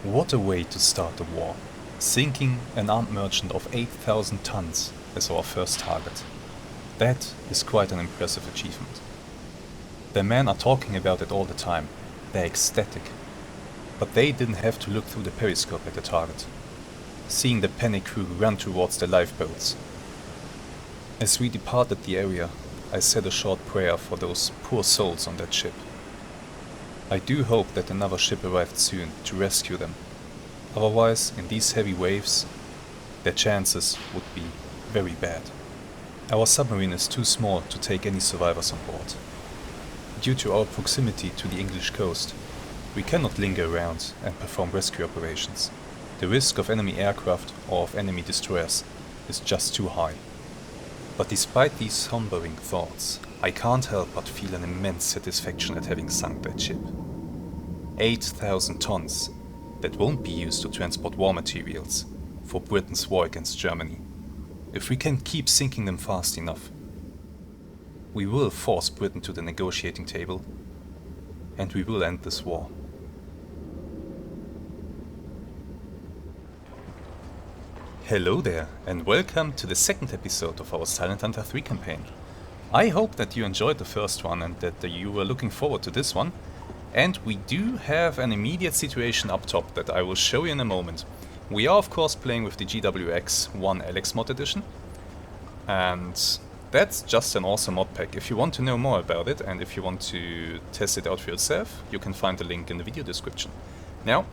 What a way to start a war. Sinking an armed merchant of 8,000 tons as our first target. That is quite an impressive achievement. The men are talking about it all the time. They're ecstatic. But they didn't have to look through the periscope at the target, seeing the panic crew run towards the lifeboats. As we departed the area, I said a short prayer for those poor souls on that ship. I do hope that another ship arrived soon to rescue them. Otherwise, in these heavy waves, their chances would be very bad. Our submarine is too small to take any survivors on board. Due to our proximity to the English coast, we cannot linger around and perform rescue operations. The risk of enemy aircraft or of enemy destroyers is just too high. But despite these sombering thoughts, I can't help but feel an immense satisfaction at having sunk that ship. 8,000 tons that won't be used to transport war materials for Britain's war against Germany. If we can keep sinking them fast enough, we will force Britain to the negotiating table and we will end this war. Hello there, and welcome to the second episode of our Silent Hunter 3 campaign. I hope that you enjoyed the first one and that you were looking forward to this one. And we do have an immediate situation up top that I will show you in a moment. We are of course playing with the GWX OneAlex Mod Edition. And that's just an awesome mod pack. If you want to know more about it and if you want to test it out for yourself, you can find the link in the video description. Now,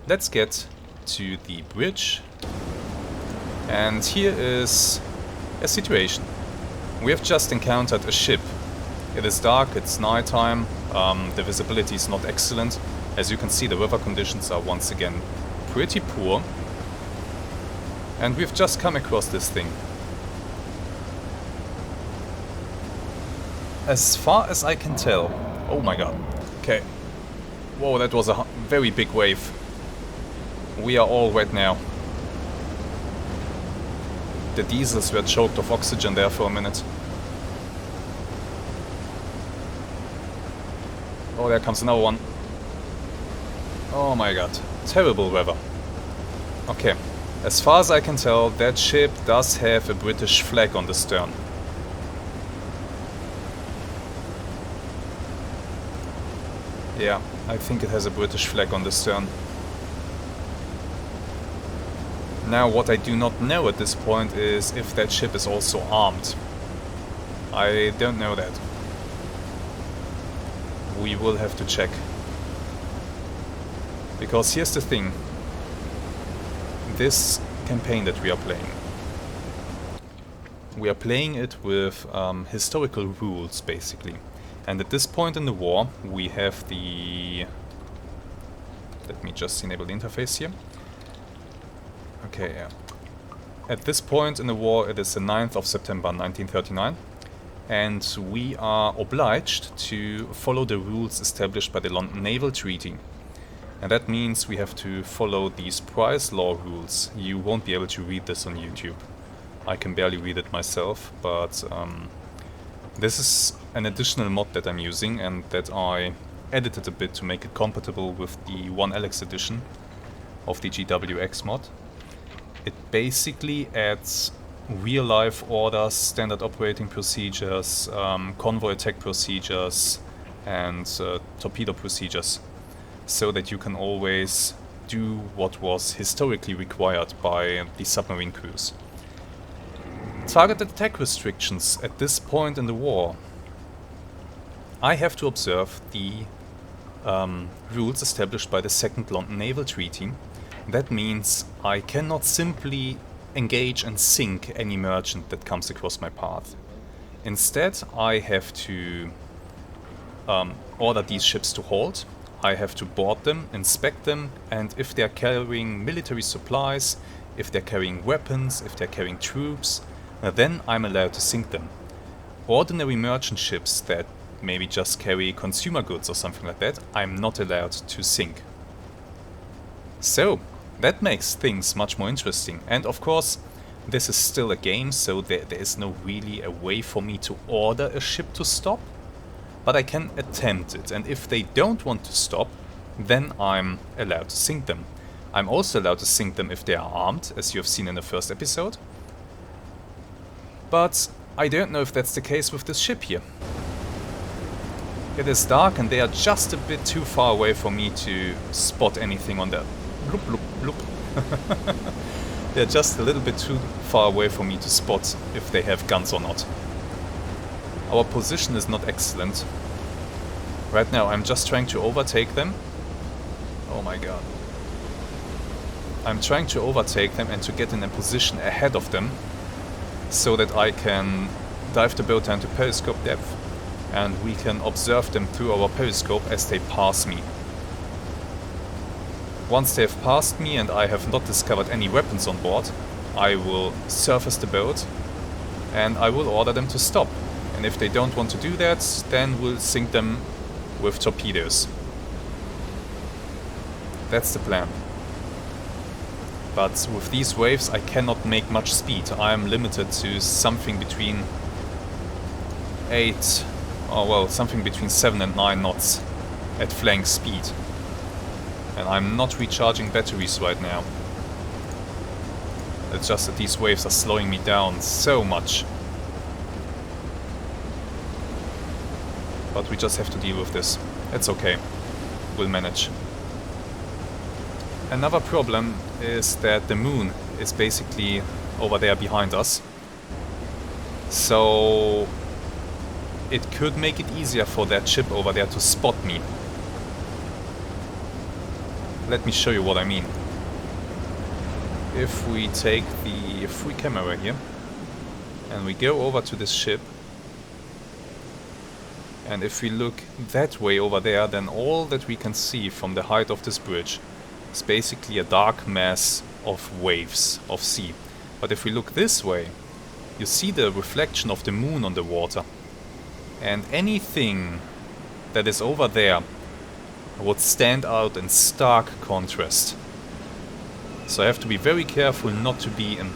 let's get to the bridge. And here is a situation. We have just encountered a ship. It is dark, it's nighttime, the visibility is not excellent. As you can see, the weather conditions are once again pretty poor. And we've just come across this thing. As far as I can tell... Oh my god. Okay. Whoa, that was a very big wave. We are all wet now. The diesels were choked of oxygen there for a minute. Oh, there comes another one. Oh my god. Terrible weather. Okay. As far as I can tell, that ship does have a British flag on the stern. Yeah, I think it has a British flag on the stern. Now, what I do not know at this point is if that ship is also armed. I don't know that. We will have to check. Because here's the thing. This campaign that we are playing it with historical rules, basically. And at this point in the war, we have the... Let me just enable the interface here. Okay, yeah. At this point in the war, it is the 9th of September 1939, and we are obliged to follow the rules established by the London Naval Treaty. And that means we have to follow these prize law rules. You won't be able to read this on YouTube. I can barely read it myself, but this is an additional mod that I'm using and that I edited a bit to make it compatible with the OneAlex edition of the GWX mod. It basically adds real-life orders, standard operating procedures, convoy attack procedures, and torpedo procedures, so that you can always do what was historically required by the submarine crews. Targeted attack restrictions at this point in the war. I have to observe the rules established by the Second London Naval Treaty. That means I cannot simply engage and sink any merchant that comes across my path. Instead, I have to order these ships to halt. I have to board them, inspect them, and if they're carrying military supplies, if they're carrying weapons, if they're carrying troops, then I'm allowed to sink them. Ordinary merchant ships that maybe just carry consumer goods or something like that, I'm not allowed to sink. So, that makes things much more interesting. And of course, this is still a game, so there is no really a way for me to order a ship to stop. But I can attempt it, and if they don't want to stop, then I'm allowed to sink them. I'm also allowed to sink them if they are armed, as you have seen in the first episode. But I don't know if that's the case with this ship here. It is dark and they are just a bit too far away for me to spot anything on the... Bloop, bloop, bloop. They're just a little bit too far away for me to spot if they have guns or not. Our position is not excellent. Right now I'm just trying to overtake them. Oh my god. I'm trying to overtake them and to get in a position ahead of them so that I can dive the boat down to periscope depth and we can observe them through our periscope as they pass me. Once they have passed me and I have not discovered any weapons on board, I will surface the boat and I will order them to stop. And if they don't want to do that, then we'll sink them with torpedoes. That's the plan. But with these waves I cannot make much speed. I am limited to something between 7 and 9 knots at flank speed. And I'm not recharging batteries right now. It's just that these waves are slowing me down so much. But we just have to deal with this. It's okay. We'll manage. Another problem is that the moon is basically over there behind us. So it could make it easier for that ship over there to spot me. Let me show you what I mean. If we take the free camera here and we go over to this ship, and if we look that way over there, then all that we can see from the height of this bridge is basically a dark mass of waves, of sea. But if we look this way, you see the reflection of the moon on the water. And anything that is over there would stand out in stark contrast. So I have to be very careful not to be in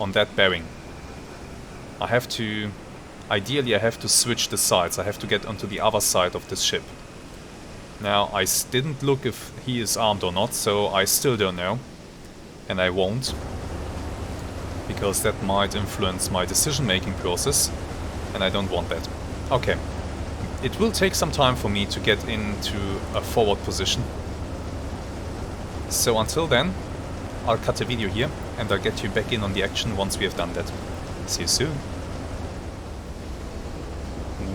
on that bearing. Ideally I have to switch the sides. I have to get onto the other side of this ship. Now I didn't look if he is armed or not, so I still don't know. And I won't. Because that might influence my decision-making process. And I don't want that. Okay. It will take some time for me to get into a forward position. So until then, I'll cut the video here and I'll get you back in on the action once we have done that. See you soon.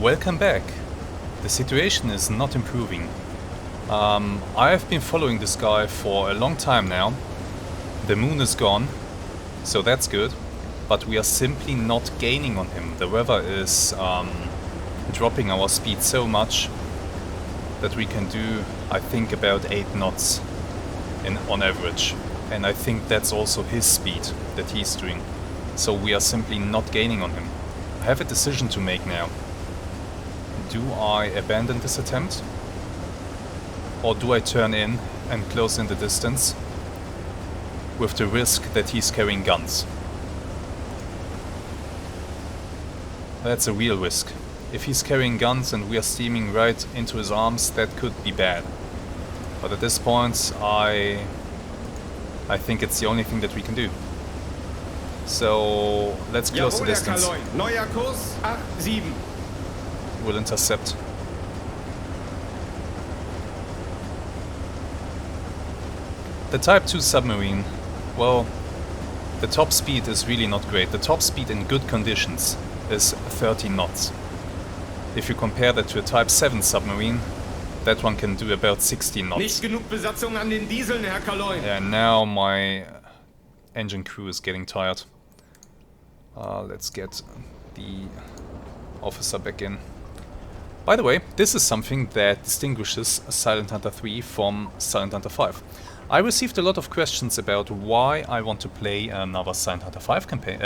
Welcome back. The situation is not improving. I have been following this guy for a long time now. The moon is gone, so that's good. But we are simply not gaining on him. The weather is dropping our speed so much that we can do, I think, about 8 knots on average. And I think that's also his speed that he's doing. So we are simply not gaining on him. I have a decision to make now. Do I abandon this attempt? Or do I turn in and close in the distance with the risk that he's carrying guns? That's a real risk. If he's carrying guns and we are steaming right into his arms, that could be bad. But at this point, I think it's the only thing that we can do. So let's close the distance. Neuer Kurs 87. We'll intercept. The Type 2 submarine, well, the top speed is really not great. The top speed in good conditions is 30 knots. If you compare that to a Type 7 submarine, that one can do about 16 knots. Nicht genug Besatzung an den Dieseln, Herr Kaloin. Yeah, now my engine crew is getting tired. Let's get the officer back in. By the way, this is something that distinguishes Silent Hunter 3 from Silent Hunter 5. I received a lot of questions about why I want to play another Silent Hunter 5 campaign,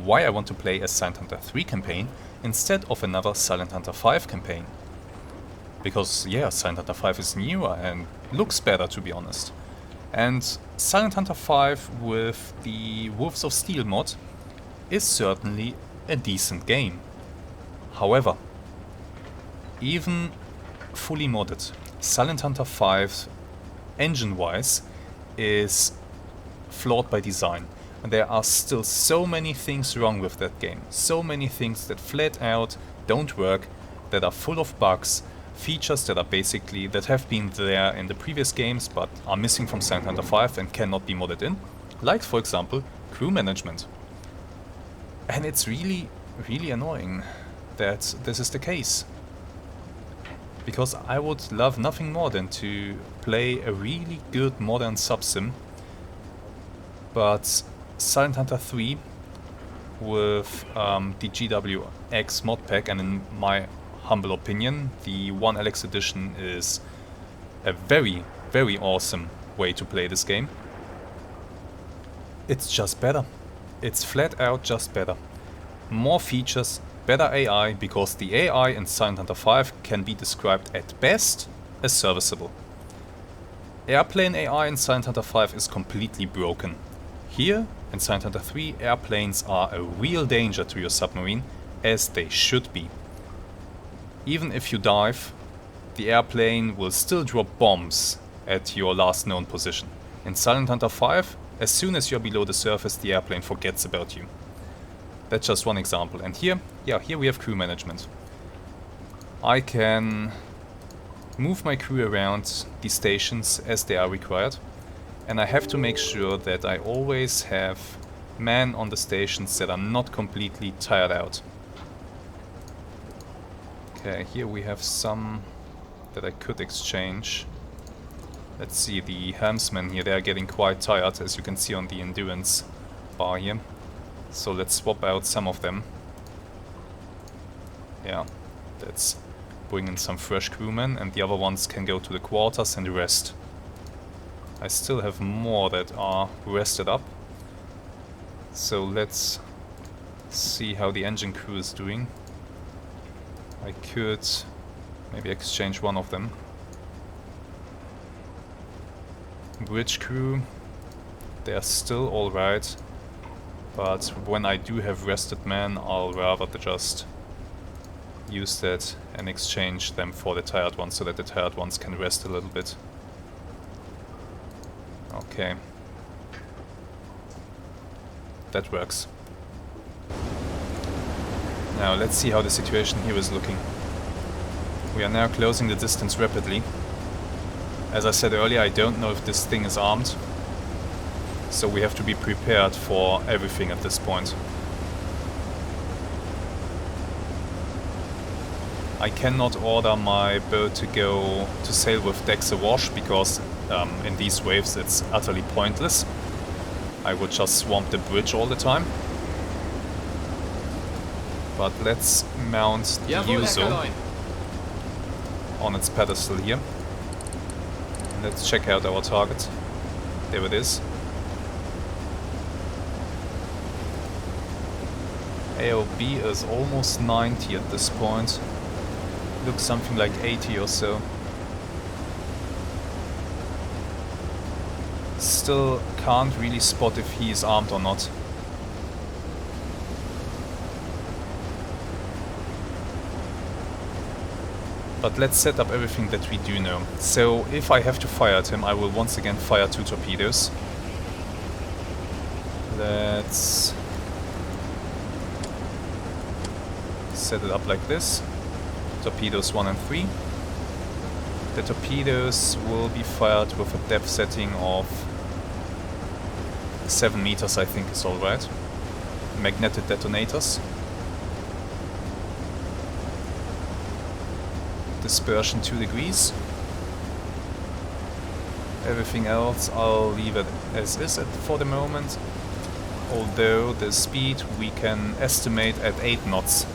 why I want to play a Silent Hunter 3 campaign instead of another Silent Hunter 5 campaign. Because, yeah, Silent Hunter 5 is newer and looks better, to be honest. And Silent Hunter 5 with the Wolves of Steel mod is certainly a decent game. However, even fully modded, Silent Hunter 5 engine-wise, is flawed by design. And there are still so many things wrong with that game. So many things that flat out don't work, that are full of bugs, features that are basically, that have been there in the previous games but are missing from Silent Hunter 5 and cannot be modded in. Like, for example, crew management. And it's really, really annoying that this is the case. Because I would love nothing more than to play a really good modern subsim. But Silent Hunter 3 with the GWX mod pack, and in my humble opinion, the OneAlex Edition is a very, very awesome way to play this game. It's just better. It's flat out just better. More features, better AI, because the AI in Silent Hunter 5 can be described at best as serviceable. Airplane AI in Silent Hunter 5 is completely broken. Here, in Silent Hunter 3, airplanes are a real danger to your submarine, as they should be. Even if you dive, the airplane will still drop bombs at your last known position. In Silent Hunter 5, as soon as you're below the surface, the airplane forgets about you. That's just one example. And here, here we have crew management. I can move my crew around the stations as they are required. And I have to make sure that I always have men on the stations that are not completely tired out. Okay, here we have some that I could exchange. Let's see, the helmsmen here, they are getting quite tired, as you can see on the endurance bar here. So let's swap out some of them. Yeah, let's bring in some fresh crewmen, and the other ones can go to the quarters and rest. I still have more that are rested up. So let's see how the engine crew is doing. I could maybe exchange one of them. Bridge crew, they're still alright. But when I do have rested men, I'll rather just use that and exchange them for the tired ones, so that the tired ones can rest a little bit. Okay. That works. Now let's see how the situation here is looking. We are now closing the distance rapidly. As I said earlier, I don't know if this thing is armed. So we have to be prepared for everything at this point. I cannot order my boat to go to sail with decks awash, because in these waves it's utterly pointless. I would just swamp the bridge all the time. But let's mount the Yuzo on its pedestal here. Let's check out our target. There it is. AOB is almost 90 at this point. Looks something like 80 or so. Still can't really spot if he is armed or not. But let's set up everything that we do know. So if I have to fire at him, I will once again fire 2 torpedoes. Let's set it up like this. Torpedoes 1 and 3. The torpedoes will be fired with a depth setting of 7 meters, I think is alright. Magnetic detonators. Dispersion 2 degrees. Everything else I'll leave it as is for the moment. Although the speed we can estimate at 8 knots.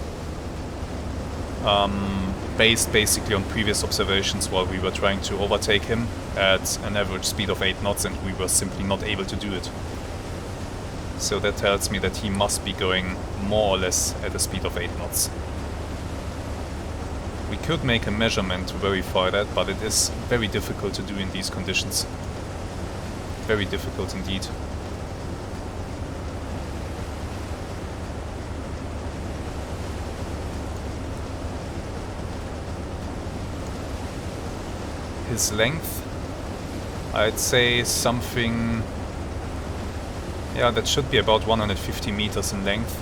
Based basically on previous observations while we were trying to overtake him at an average speed of 8 knots, and we were simply not able to do it. So that tells me that he must be going more or less at a speed of 8 knots. We could make a measurement to verify that, but it is very difficult to do in these conditions. Very difficult indeed. His length I'd say something... yeah, that should be about 150 meters in length.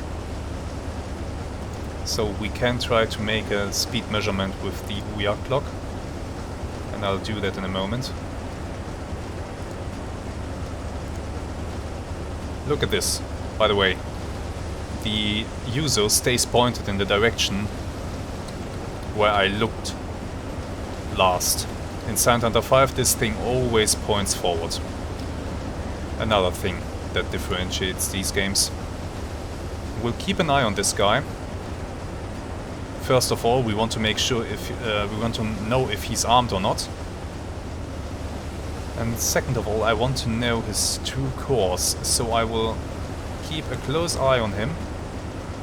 So we can try to make a speed measurement with the OER clock. And I'll do that in a moment. Look at this, by the way. The user stays pointed in the direction where I looked last. In Silent Hunter 5 this thing always points forward. Another thing that differentiates these games. We'll keep an eye on this guy. First of all, we want to make sure if we want to know if he's armed or not. And second of all, I want to know his true course, so I will keep a close eye on him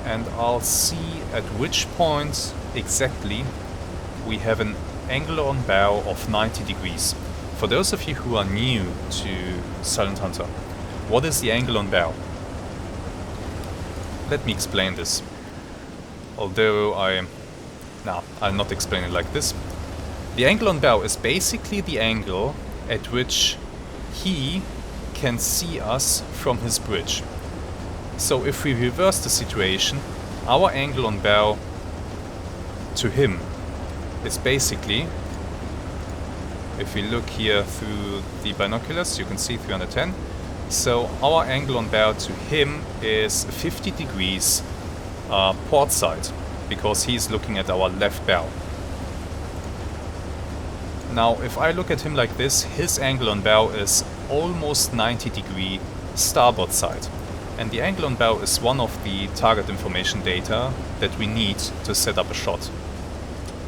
and I'll see at which point exactly we have an angle on bow of 90 degrees. For those of you who are new to Silent Hunter, what is the angle on bow? Let me explain this. Although I'll not explain it like this. The angle on bow is basically the angle at which he can see us from his bridge. So if we reverse the situation, our angle on bow to him is basically, if we look here through the binoculars, you can see 310. So our angle on bow to him is 50 degrees port side, because he's looking at our left bow. Now, if I look at him like this, his angle on bow is almost 90 degree starboard side. And the angle on bow is one of the target information data that we need to set up a shot.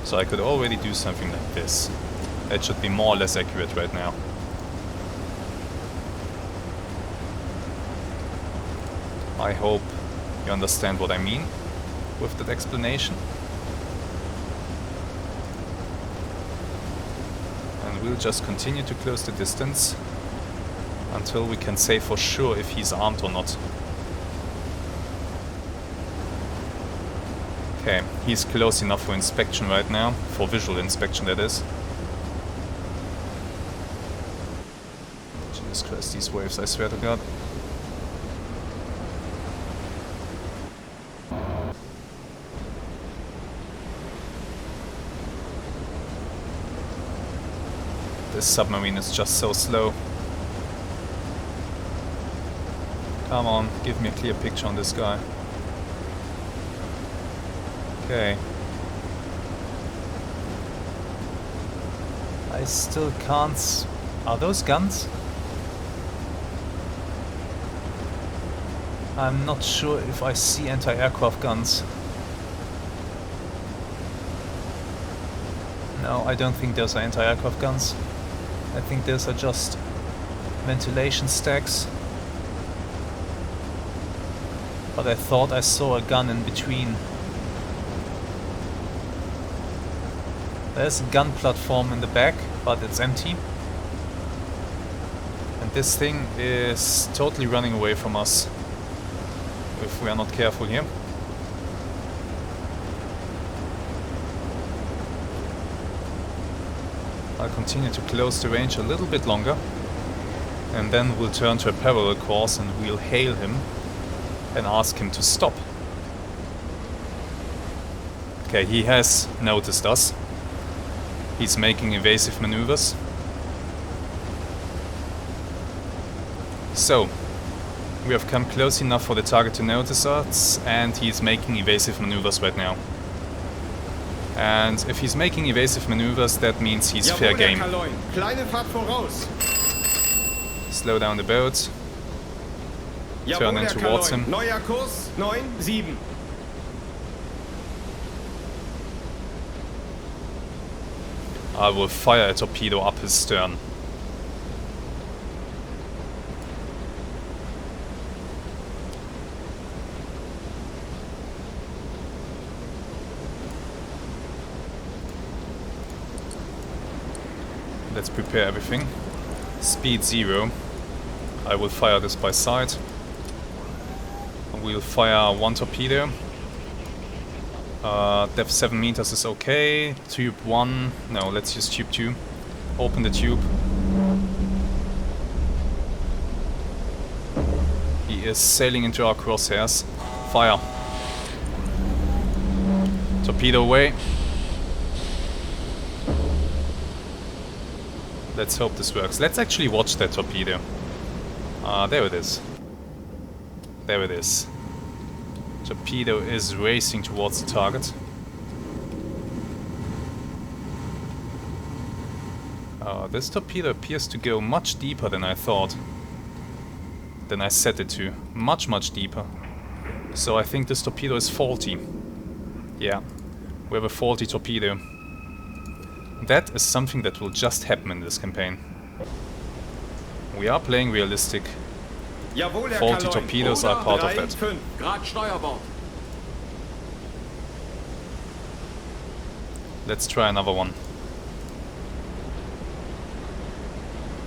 So I could already do something like this. That should be more or less accurate right now. I hope you understand what I mean with that explanation. And we'll just continue to close the distance until we can say for sure if he's armed or not. Okay, he's close enough for inspection right now, for visual inspection that is. Jesus Christ, these waves, I swear to God. This submarine is just so slow. Come on, give me a clear picture on this guy. Okay. I still can't... Are those guns? I'm not sure if I see anti-aircraft guns. No, I don't think those are anti-aircraft guns. I think those are just ventilation stacks. But I thought I saw a gun in between. There's a gun platform in the back, but it's empty. And this thing is totally running away from us if we are not careful here. I'll continue to close the range a little bit longer, and then we'll turn to a parallel course and we'll hail him and ask him to stop. Okay, he has noticed us. He's making evasive maneuvers. So, we have come close enough for the target to notice us, and he's making evasive maneuvers right now. And if he's making evasive maneuvers, that means he's fair game. Slow down the boat. Turn in towards him. Neuer Kurs 9-7. I will fire a torpedo up his stern. Let's prepare everything. Speed 0. I will fire this by sight. We'll fire one torpedo. Depth 7 meters is okay. Tube 1. No, let's use tube 2. Open the tube. He is sailing into our crosshairs. Fire. Torpedo away. Let's hope this works. Let's actually watch that torpedo. There it is. There it is. Torpedo is racing towards the target. This torpedo appears to go much deeper than I thought. Than I set it to. Much, much deeper. So I think this torpedo is faulty. Yeah, we have a faulty torpedo. That is something that will just happen in this campaign. We are playing realistic. Faulty torpedoes are part of that. Let's try another one.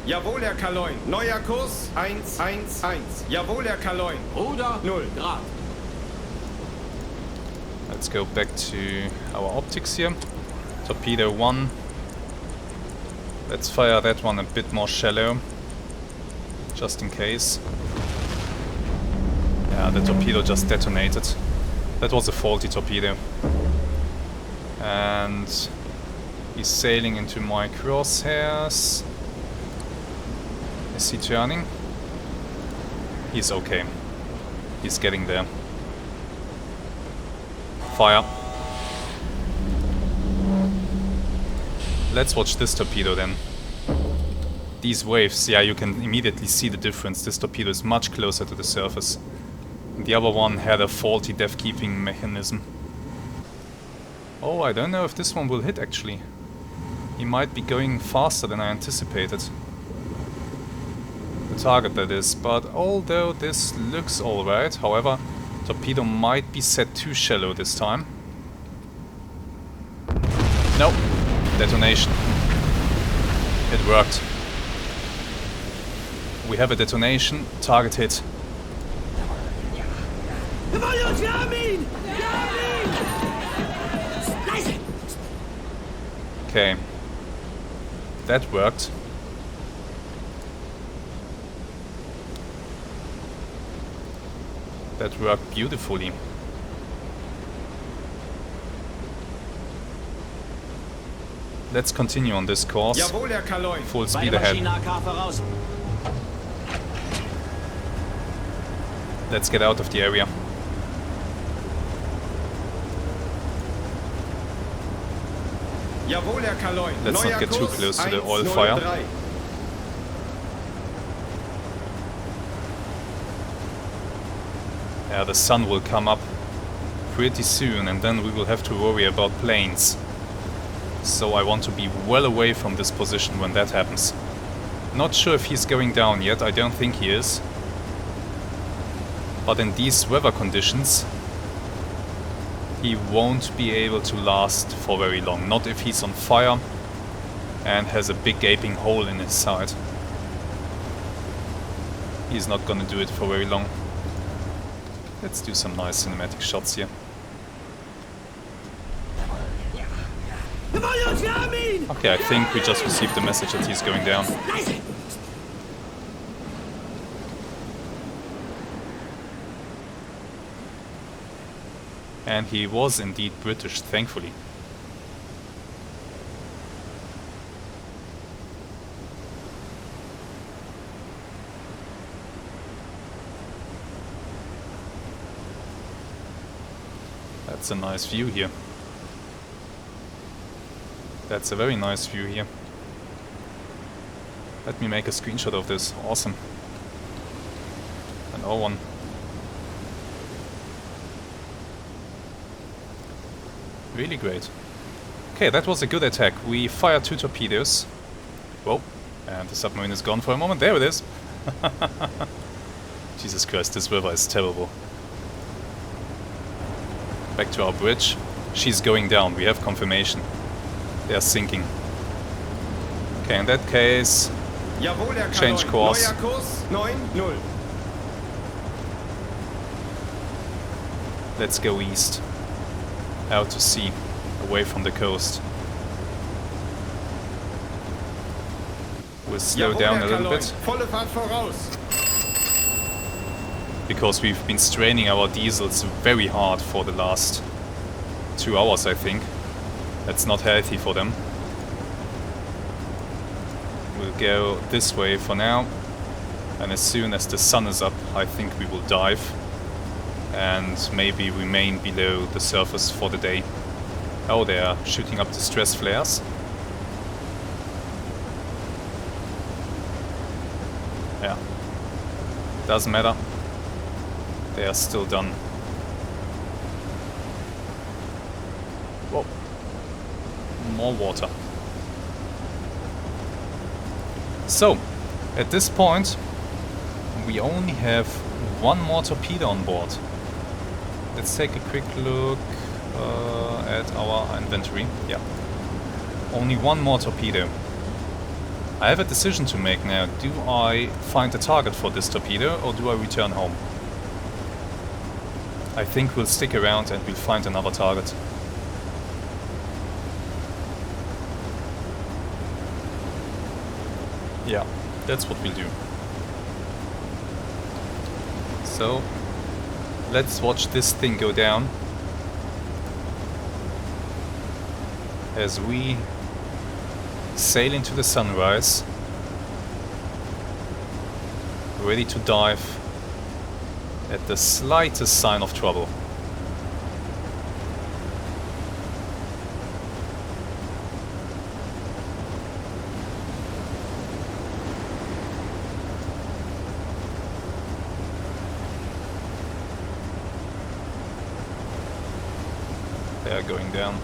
Jawohl, Herr Kaloin. Neuer Kurs 111. Jawohl, Herr Kaloin. Ruder 0 Grad. Let's go back to our optics here. Torpedo 1. Let's fire that one a bit more shallow. Just in case. Yeah, the torpedo just detonated. That was a faulty torpedo. And he's sailing into my crosshairs. Is he turning? He's okay. He's getting there. Fire. Let's watch this torpedo then. These waves, yeah, you can immediately see the difference. This torpedo is much closer to the surface. The other one had a faulty depth-keeping mechanism. Oh, I don't know if this one will hit actually. He might be going faster than I anticipated. The target, that is. But although this looks alright, however, torpedo might be set too shallow this time. No. Detonation. It worked. We have a detonation. Target hit. Okay. That worked. That worked beautifully. Let's continue on this course. Jawohl, Herr Kaloin. Full speed ahead. Let's get out of the area. Jawohl, Herr Kaloin. Let's not get too close to the oil fire. Yeah, the sun will come up pretty soon and then we will have to worry about planes. So I want to be well away from this position when that happens. Not sure if he's going down yet, I don't think he is. But in these weather conditions, he won't be able to last for very long. Not if he's on fire and has a big gaping hole in his side. He's not gonna do it for very long. Let's do some nice cinematic shots here. Okay, I think we just received the message that he's going down. And he was indeed British, thankfully. That's a nice view here. That's a very nice view here. Let me make a screenshot of this. Awesome. An O1. Really great. Okay, that was a good attack. We fired 2 torpedoes. Whoa. And the submarine is gone for a moment. There it is. Jesus Christ, this weather is terrible. Back to our bridge. She's going down. We have confirmation. They are sinking. Okay, in that case, change course. Let's go east. Out to sea, away from the coast. We'll slow down a little bit. because we've been straining our diesels very hard for the last 2 hours, I think. That's not healthy for them. We'll go this way for now, and as soon as the sun is up, I think we will dive and maybe remain below the surface for the day. Oh, they are shooting up distress flares. Yeah, doesn't matter. They are still done. Whoa. More water. So, at this point, we only have one more torpedo on board. Let's take a quick look at our inventory. Yeah. Only one more torpedo. I have a decision to make now. Do I find a target for this torpedo or do I return home? I think we'll stick around and we'll find another target. Yeah, that's what we'll do. So, let's watch this thing go down as we sail into the sunrise, ready to dive at the slightest sign of trouble. They are going down.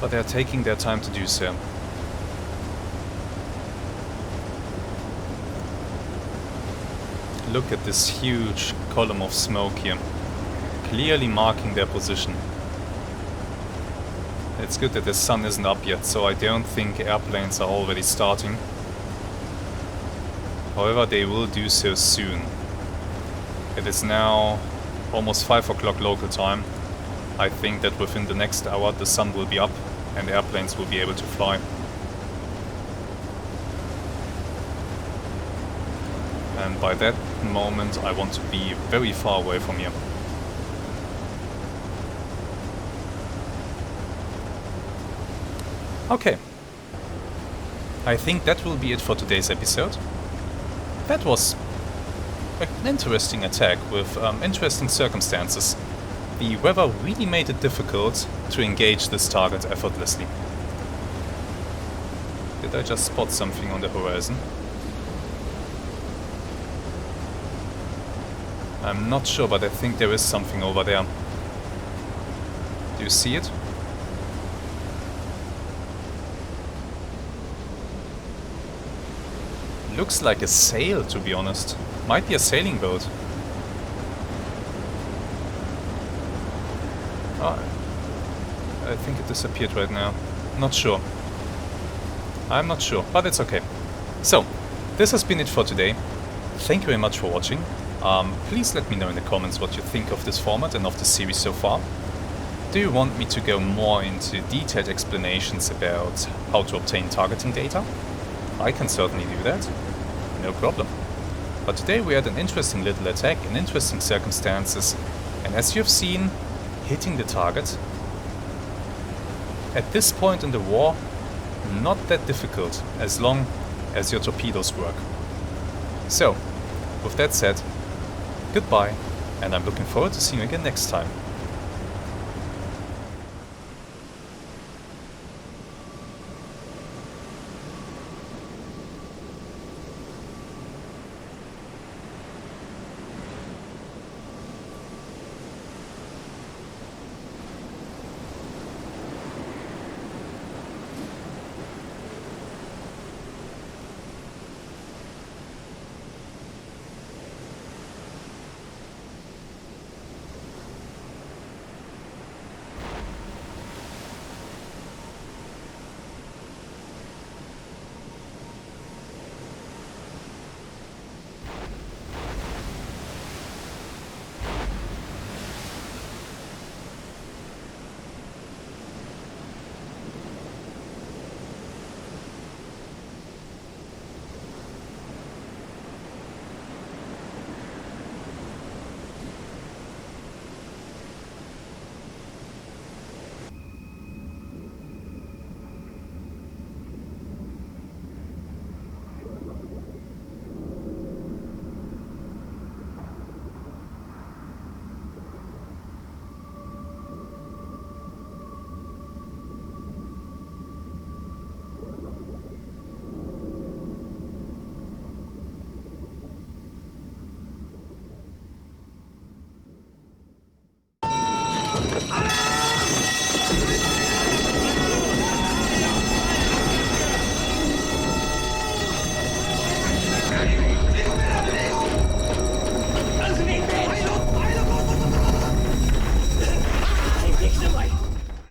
But they are taking their time to do so. Look at this huge column of smoke here, clearly marking their position. It's good that the sun isn't up yet, so I don't think airplanes are already starting. However, they will do so soon. It is now almost 5 o'clock local time. I think that within the next hour the sun will be up and airplanes will be able to fly. And by that moment I want to be very far away from here. Okay. I think that will be it for today's episode. That was an interesting attack with interesting circumstances. The weather really made it difficult to engage this target effortlessly. Did I just spot something on the horizon? I'm not sure, but I think there is something over there. Do you see it? Looks like a sail, to be honest. Might be a sailing boat. Oh, I think it disappeared right now. Not sure. I'm not sure, but it's okay. So, this has been it for today. Thank you very much for watching. Please let me know in the comments what you think of this format and of the series so far. Do you want me to go more into detailed explanations about how to obtain targeting data? I can certainly do that. No problem. But today we had an interesting little attack in interesting circumstances, and as you've seen, hitting the target at this point in the war, not that difficult as long as your torpedoes work. So, with that said, goodbye, and I'm looking forward to seeing you again next time.